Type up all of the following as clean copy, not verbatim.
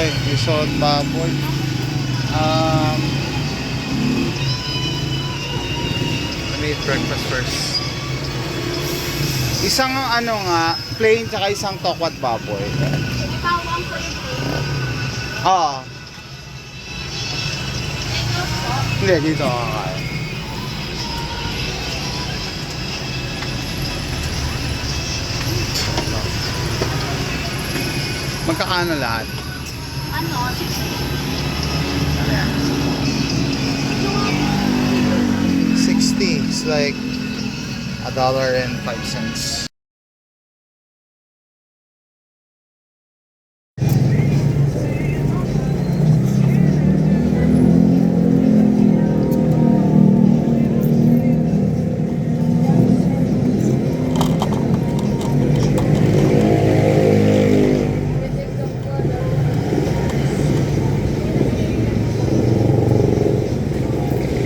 baboy. Isot baboy. Um, Let me eat breakfast first. Isang ano nga, plain tsaka isang tokwat baboy. Bawang po yung Oo. Hindi, dito ako kakain. Magkakano lahat? ano, 60. Ano yan? 60. It's like $1.05.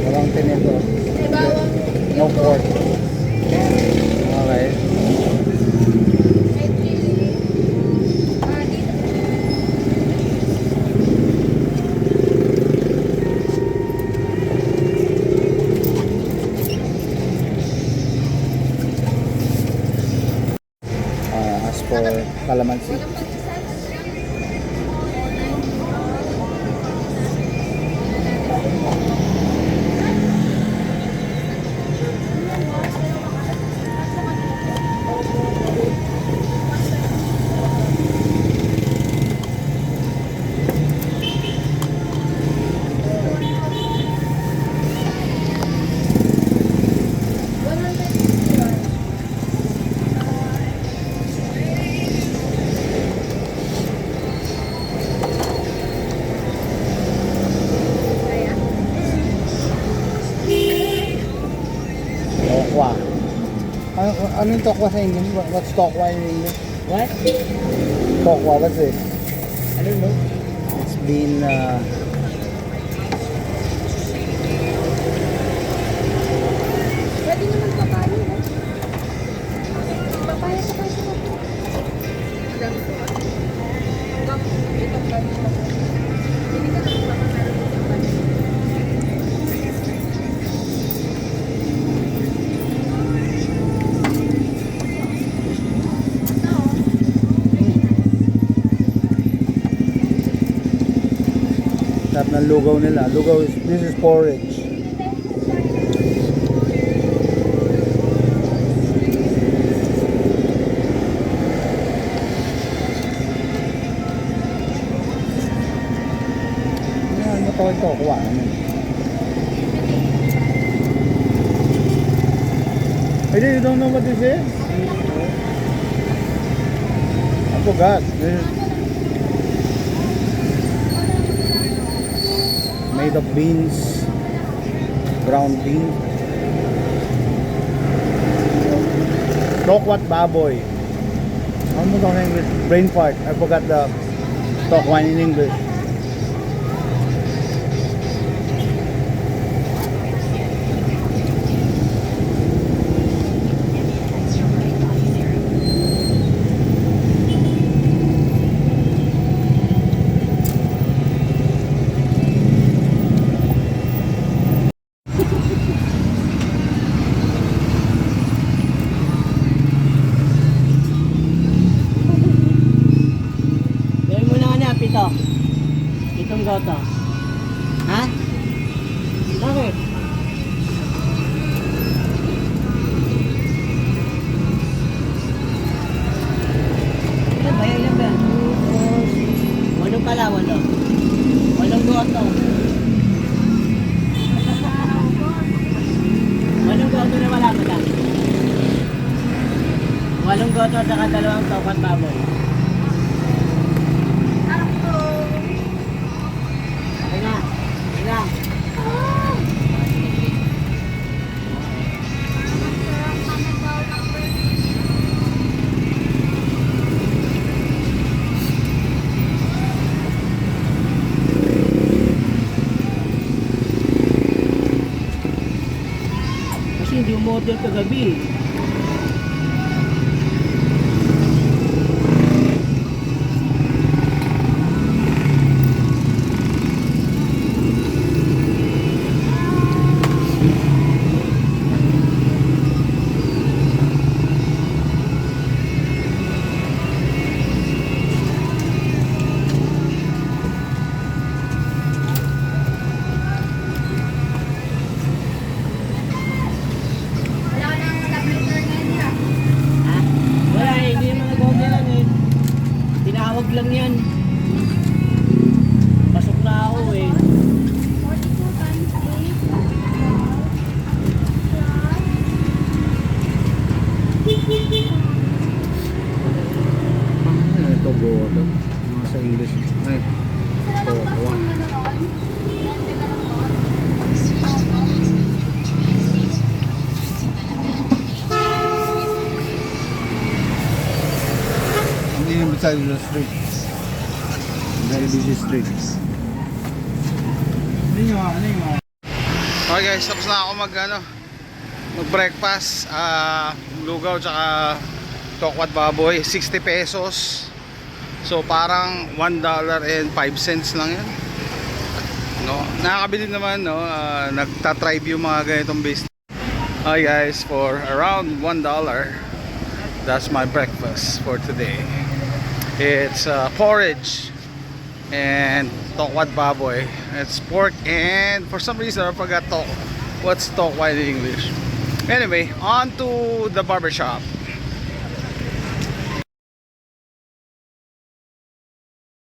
Walang tinito. May bawang No pork. Okay. may chili. Dito. As for calamansi. Walang pagsasabi. Tokwa. Ano yung tokwa sa English? What's tokwa in English? What? Tokwa, what's it? I don't know. It's been Pwede naman papaya, no? Papaya sa kaso na po. Madami ko. Itong kanin na po. Hindi ka naman papaya sa kanin. sarap ng lugaw nila. Lugaw is, this is porridge. Ano to ito? Kuha naman. Hey, you don't know what this is? I forgot. This is made of beans, brown bean. Tokwat baboy. Ano mo ito in English? Brain fart. I forgot the tokwan in English. Gawin mo na nga na, pito. Pitong goto. Ha? Bakit? Ilan ba? Ilan ba? 2, 4, 6. Walong pala, walo. Walong goto. Walong goto na wala pa lang. Walong goto at saka dalawang tokat baboy. Okay na. Okay na. Kasi hindi umorder kagabi. Ay. So, one. Hindi yung beside the street. Very busy street. Ano yung Okay guys, tapos na ako mag-breakfast. Lugaw tsaka tokwat baboy, 60 pesos. So parang $1.05 lang yan. No, nakakabili naman, no. Nagta-tribe yung mga ganitong business. Okay guys, for around $1, that's my breakfast for today. It's porridge and tokwat baboy. It's pork and for some reason I forgot what's tokwat in English. Anyway, on to the barbershop.